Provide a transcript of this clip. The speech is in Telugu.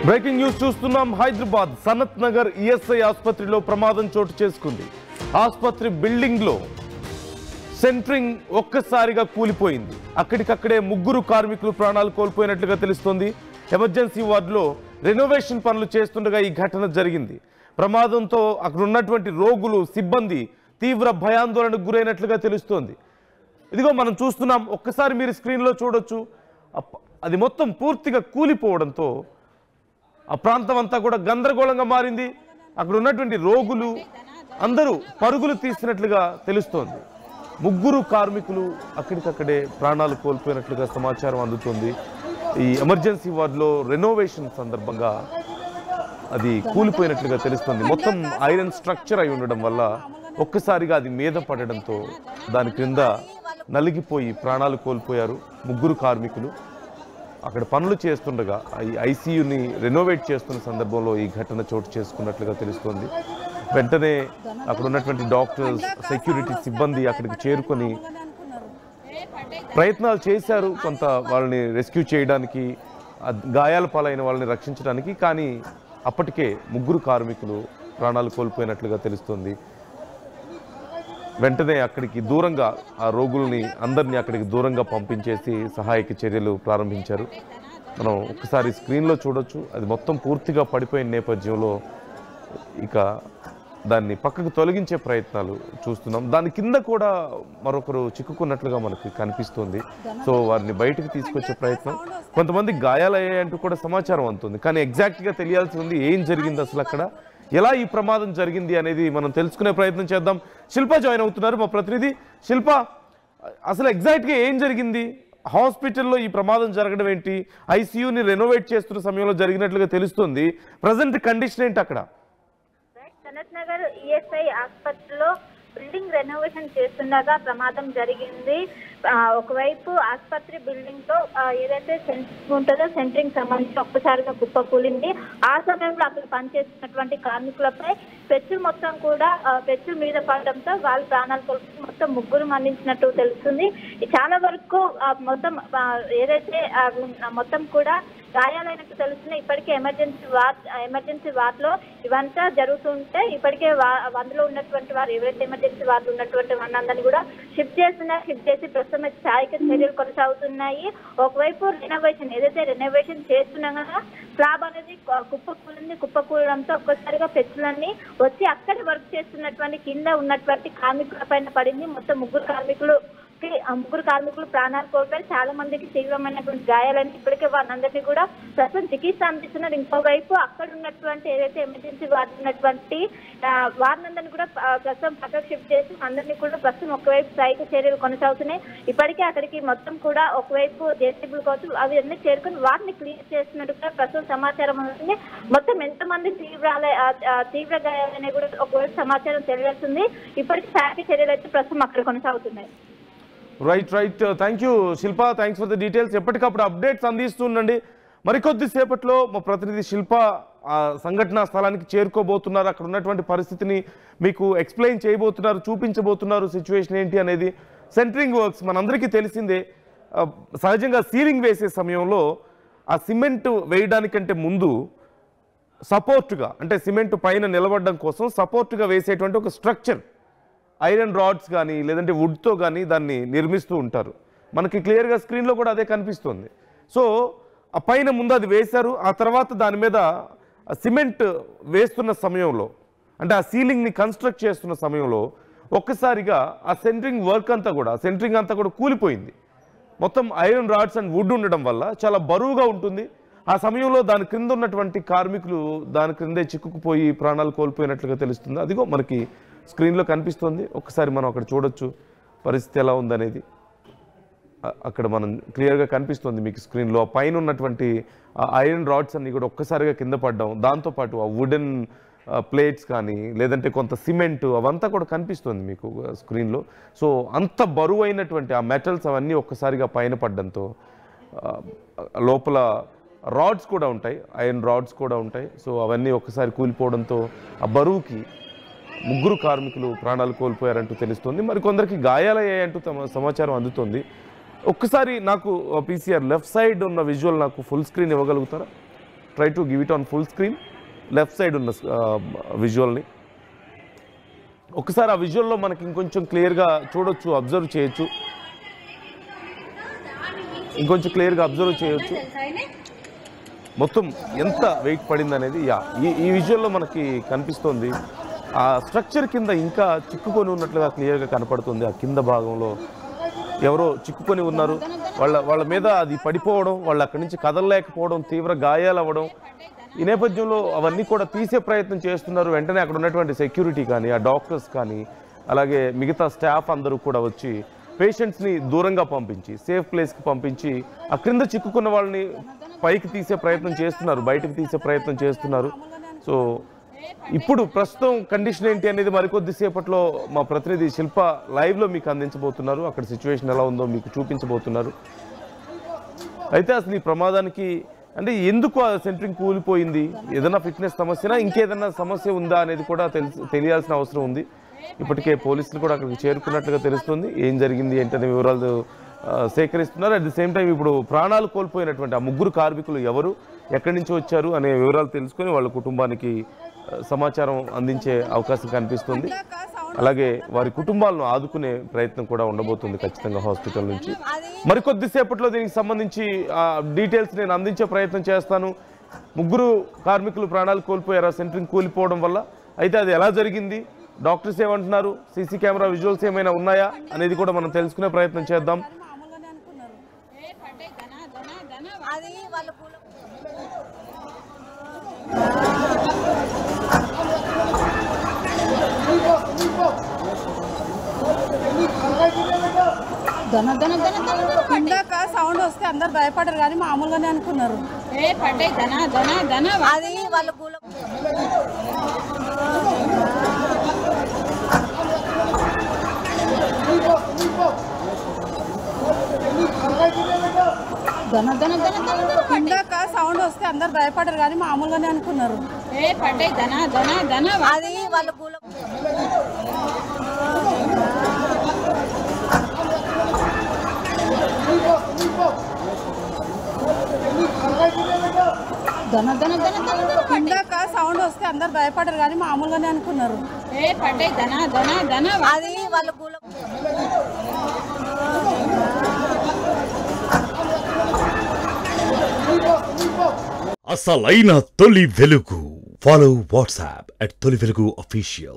బ్రేకింగ్ న్యూస్ చూస్తున్నాం. హైదరాబాద్ సనత్ నగర్ ఈఎస్ఐ ఆసుపత్రిలో ప్రమాదం చోటు చేసుకుంది. ఆసుపత్రి బిల్డింగ్ లో సెంట్రింగ్ ఒక్కసారిగా కూలిపోయింది. అక్కడికక్కడే ముగ్గురు కార్మికులు ప్రాణాలు కోల్పోయినట్లుగా తెలుస్తోంది. ఎమర్జెన్సీ వార్డులో రెనోవేషన్ పనులు చేస్తుండగా ఈ ఘటన జరిగింది. ప్రమాదంతో అక్కడ ఉన్నటువంటి రోగులు సిబ్బంది తీవ్ర భయాందోళనకు గురైనట్లుగా తెలుస్తోంది. ఇదిగో మనం చూస్తున్నాం, ఒక్కసారి మీరు స్క్రీన్లో చూడొచ్చు. అది మొత్తం పూర్తిగా కూలిపోవడంతో ఆ ప్రాంతం అంతా కూడా గందరగోళంగా మారింది. అక్కడ ఉన్నటువంటి రోగులు అందరూ పరుగులు తీసినట్లుగా తెలుస్తోంది. ముగ్గురు కార్మికులు అక్కడికక్కడే ప్రాణాలు కోల్పోయినట్లుగా సమాచారం అందుతోంది. ఈ ఎమర్జెన్సీ వార్డులో రెనోవేషన్ సందర్భంగా అది కూలిపోయినట్లుగా తెలుస్తుంది. మొత్తం ఐరన్ స్ట్రక్చర్ అయి ఉండడం వల్ల ఒక్కసారిగా అది మీద పడడంతో దాని క్రింద నలిగిపోయి ప్రాణాలు కోల్పోయారు ముగ్గురు కార్మికులు. అక్కడ పనులు చేస్తుండగా ఈ ఐసీయూని రెనోవేట్ చేస్తున్న సందర్భంలో ఈ ఘటన చోటు చేసుకున్నట్లుగా తెలుస్తోంది. వెంటనే అక్కడ ఉన్నటువంటి డాక్టర్స్, సెక్యూరిటీ సిబ్బంది అక్కడికి చేరుకొని ప్రయత్నాలు చేశారు కొంత వాళ్ళని రెస్క్యూ చేయడానికి, గాయాల పాలైన వాళ్ళని రక్షించడానికి. కానీ అప్పటికే ముగ్గురు కార్మికులు ప్రాణాలు కోల్పోయినట్లుగా తెలుస్తోంది. వెంటనే అక్కడికి దూరంగా ఆ రోగుల్ని అందరినీ అక్కడికి దూరంగా పంపించేసి సహాయక చర్యలు ప్రారంభించారు. మనం ఒకసారి స్క్రీన్లో చూడొచ్చు. అది మొత్తం పూర్తిగా పడిపోయిన నేపథ్యంలో ఇక దాన్ని పక్కకు తొలగించే ప్రయత్నాలు చూస్తున్నాం. దాని కింద కూడా మరొకరు చిక్కుకున్నట్లుగా మనకి కనిపిస్తుంది. సో వారిని బయటకు తీసుకొచ్చే ప్రయత్నం, కొంతమంది గాయాలయ్యాయంటూ కూడా సమాచారం అందుతుంది. కానీ ఎగ్జాక్ట్గా తెలియాల్సి ఉంది ఏం జరిగింది, అసలు అక్కడ ఎలా ఈ ప్రమాదం జరిగింది అనేది మనం తెలుసుకునే ప్రయత్నం చేద్దాం. శిల్ప జాయిన్ అవుతున్నారు, మా ప్రతినిధి. శిల్ప, అసలు ఎగ్జాక్ట్గా ఏం జరిగింది? హాస్పిటల్లో ఈ ప్రమాదం జరగడం ఏంటి? ఐసీయూని రెనోవేట్ చేస్తున్న సమయంలో జరిగినట్లుగా తెలుస్తుంది. ప్రజెంట్ కండిషన్ ఏంటి అక్కడ? సనత్ నగర్ ఈఎస్ఐ ఆసుపత్రిలో బిల్డింగ్ రెనోవేషన్ చేస్తుండగా ప్రమాదం జరిగింది. ఒకవైపు ఆసుపత్రి బిల్డింగ్ తో ఏదైతే సెంట్రింగ్ ఉంటుందో సెంట్రింగ్ సంబంధించి ఒక్కసారిగా కుప్ప కూలింది. ఆ సమయంలో అక్కడ పనిచేస్తున్నటువంటి కార్మికులపై పెచ్చులు మొత్తం కూడా పెచ్చుల మీద పడడంతో వాళ్ళు ప్రాణాలు కోల్పోయి మొత్తం ముగ్గురు మరణించినట్టు తెలుస్తుంది. చాలా వరకు మొత్తం ఏదైతే మొత్తం కూడా గాయాలైనట్టు తెలుస్తుంది. ఇప్పటికే ఎమర్జెన్సీ వార్డ్ లో ఇవంతా జరుగుతుంటే ఇప్పటికే అందులో ఉన్నటువంటి వారు ఎవరైతే ఎమర్జెన్సీ వార్డు ఉన్నటువంటి వాళ్ళందరినీ కూడా షిఫ్ట్ చేసి ప్రస్తుతం సహాయక చర్యలు కొనసాగుతున్నాయి. ఒకవైపు ఏదైతే రెనోవేషన్ చేస్తున్నాగా స్లాబ్ అనేది కుప్పకూలడంతో ఒక్కసారిగా పెచ్చులన్నీ వచ్చి అక్కడ వర్క్ చేస్తున్నటువంటి కింద ఉన్నటువంటి కార్మికుల పైన పడింది. మొత్తం ముగ్గురు కార్మికులు ప్రాణాలు కోల్పోయారు. చాలా మందికి తీవ్రమైనటువంటి గాయాలని ఇప్పటికే వాళ్ళందరినీ కూడా ప్రస్తుతం చికిత్స అందిస్తున్నారు. ఇంకోవైపు అక్కడ ఉన్నటువంటి ఏదైతే ఎమర్జెన్సీ వార్డు ఉన్నటువంటి వారినందరినీ కూడా ప్రస్తుతం పక్కకు షిఫ్ట్ చేసి అందరినీ కూడా ప్రస్తుతం ఒకవైపు సహాయక చర్యలు కొనసాగుతున్నాయి. ఇప్పటికే అక్కడికి మొత్తం కూడా ఒకవైపు జేసీబీలు కావచ్చు అవి అన్ని చేరుకొని వాటిని క్లియర్ చేస్తున్నట్టుగా ప్రస్తుతం సమాచారం ఉంటుంది. మొత్తం ఎంతమంది తీవ్ర గాయాలనే కూడా ఒకవైపు సమాచారం తెలియజేస్తుంది. ఇప్పటికీ సహాయక చర్యలు అయితే ప్రస్తుతం అక్కడ కొనసాగుతున్నాయి. Right. Thank you Shilpa, thanks for the details. ఎప్పటికప్పుడు అప్డేట్స్ అందిస్తుండండి. మరికొద్ది సేపట్లో మా ప్రతినిధి శిల్ప సంఘటనా స్థలానికి చేరుకోబోతున్నారు. అక్కడ ఉన్నటువంటి పరిస్థితిని మీకు ఎక్స్ప్లెయిన్ చేయబోతున్నారు, చూపించబోతున్నారు సిచ్యువేషన్ ఏంటి అనేది. సెంట్రింగ్ వర్క్స్ మనందరికీ తెలిసిందే. సహజంగా సీలింగ్ వేసే సమయంలో ఆ సిమెంట్ వేయడానికంటే ముందు సపోర్టుగా, అంటే సిమెంట్ పైన నిలబడడం కోసం సపోర్టుగా వేసేటువంటి ఒక స్ట్రక్చర్, ఐరన్ రాడ్స్ కానీ లేదంటే వుడ్తో కానీ దాన్ని నిర్మిస్తూ ఉంటారు. మనకి క్లియర్గా స్క్రీన్లో కూడా అదే కనిపిస్తుంది. సో ఆ పైన ముందు అది వేశారు. ఆ తర్వాత దాని మీద సిమెంట్ వేస్తున్న సమయంలో, అంటే ఆ సీలింగ్ని కన్స్ట్రక్ట్ చేస్తున్న సమయంలో ఒక్కసారిగా ఆ సెంట్రింగ్ అంతా కూడా కూలిపోయింది. మొత్తం ఐరన్ రాడ్స్ అండ్ వుడ్ ఉండడం వల్ల చాలా బరువుగా ఉంటుంది. ఆ సమయంలో దాని క్రింద ఉన్నటువంటి కార్మికులు దాని క్రిందే చిక్కుకుపోయి ప్రాణాలు కోల్పోయినట్లుగా తెలుస్తుంది. అదిగో మనకి స్క్రీన్లో కనిపిస్తుంది. ఒక్కసారి మనం అక్కడ చూడొచ్చు పరిస్థితి ఎలా ఉందనేది. అక్కడ మనం క్లియర్గా కనిపిస్తుంది మీకు స్క్రీన్లో. పైన ఉన్నటువంటి ఐరన్ రాడ్స్ అన్ని కూడా ఒక్కసారిగా కింద పడ్డాం. దాంతోపాటు ఆ వుడెన్ ప్లేట్స్ కానీ లేదంటే కొంత సిమెంట్ అవంతా కూడా కనిపిస్తుంది మీకు స్క్రీన్లో. సో అంత బరువు అయినటువంటి ఆ మెటల్స్ అవన్నీ ఒక్కసారిగా పైన పడ్డంతో లోపల రాడ్స్ కూడా ఉంటాయి, ఐరన్ రాడ్స్ కూడా ఉంటాయి. సో అవన్నీ ఒక్కసారి కూలిపోవడంతో ఆ బరువుకి ముగ్గురు కార్మికులు ప్రాణాలు కోల్పోయారంటూ తెలుస్తుంది. మరికొందరికి గాయాలయ్యాయంటూ సమాచారం అందుతుంది. ఒక్కసారి నాకు పీసీఆర్ లెఫ్ట్ సైడ్ ఉన్న విజువల్ నాకు ఫుల్ స్క్రీన్ ఇవ్వగలుగుతారా? Try to give it on full screen. Left side ఉన్న విజువల్ని ఒకసారి ఆ విజువల్లో మనకి ఇంకొంచెం క్లియర్గా చూడొచ్చు, అబ్జర్వ్ చేయొచ్చు, ఇంకొంచెం క్లియర్గా అబ్జర్వ్ చేయొచ్చు మొత్తం ఎంత వెయిట్ పడింది అనేది. ఈ విజువల్లో మనకి కనిపిస్తోంది. ఆ స్ట్రక్చర్ కింద ఇంకా చిక్కుకొని ఉన్నట్లుగా క్లియర్గా కనపడుతుంది. ఆ కింద భాగంలో ఎవరో చిక్కుకొని ఉన్నారు. వాళ్ళ మీద అది పడిపోవడం, వాళ్ళు అక్కడి నుంచి కదలలేకపోవడం, తీవ్ర గాయాలు అవ్వడం. ఈ నేపథ్యంలో అవన్నీ కూడా తీసే ప్రయత్నం చేస్తున్నారు. వెంటనే అక్కడ ఉన్నటువంటి సెక్యూరిటీ కానీ, ఆ డాక్టర్స్ కానీ, అలాగే మిగతా స్టాఫ్ అందరూ కూడా వచ్చి పేషెంట్స్ని దూరంగా పంపించి, సేఫ్ ప్లేస్కి పంపించి, ఆ క్రింద చిక్కుకున్న వాళ్ళని పైకి తీసే ప్రయత్నం చేస్తున్నారు, బయటకు తీసే ప్రయత్నం చేస్తున్నారు. సో ఇప్పుడు ప్రస్తుతం కండిషన్ ఏంటి అనేది మరికొద్దిసేపట్లో మా ప్రతినిధి శిల్ప లైవ్లో మీకు అందించబోతున్నారు. అక్కడ సిచ్యువేషన్ ఎలా ఉందో మీకు చూపించబోతున్నారు. అయితే అసలు ఈ ప్రమాదానికి అంటే ఎందుకు ఆ సెంటరింగ్ కూలిపోయింది, ఏదైనా ఫిట్నెస్ సమస్యనా ఇంకేదైనా సమస్య ఉందా అనేది కూడా తెలియాల్సిన అవసరం ఉంది. ఇప్పటికే పోలీసులు కూడా అక్కడికి చేరుకున్నట్లుగా తెలుస్తుంది. ఏం జరిగింది ఏంటనే వివరాలు సేకరిస్తున్నారు. అట్ ది సేమ్ టైం ఇప్పుడు ప్రాణాలు కోల్పోయినటువంటి ఆ ముగ్గురు కార్మికులు ఎవరు, ఎక్కడి నుంచి వచ్చారు అనే వివరాలు తెలుసుకొని వాళ్ళ కుటుంబానికి సమాచారం అందించే అవకాశం కనిపిస్తుంది. అలాగే వారి కుటుంబాలను ఆదుకునే ప్రయత్నం కూడా ఉండబోతుంది ఖచ్చితంగా హాస్పిటల్ నుంచి. మరికొద్దిసేపట్లో దీనికి సంబంధించి డీటెయిల్స్ నేను అందించే ప్రయత్నం చేస్తాను. ముగ్గురు కార్మికులు ప్రాణాలు కోల్పోయారు ఆ సెంటరింగ్ కూలిపోవడం వల్ల. అయితే అది ఎలా జరిగింది, డాక్టర్స్ ఏమంటున్నారు, సీసీ కెమెరా విజువల్స్ ఏమైనా ఉన్నాయా అనేది కూడా మనం తెలుసుకునే ప్రయత్నం చేద్దాం. ఇందాక సౌండ్ వస్తే అందరు భయపడరు కానీ మామూలుగానే అనుకున్నారు. అది వాళ్ళ ఇందాక సౌండ్ వస్తే అందరు భయపడరు కానీ మామూలుగానే అనుకున్నారు. అది వాళ్ళ ఇందాక సౌండ్ వస్తే అందరు భయపడరు కానీ మామూలుగానే అనుకున్నారు. అది వాళ్ళ అసలైన తొలి వెలుగు. ఫాలో వాట్సాప్ @తొలి వెలుగు official.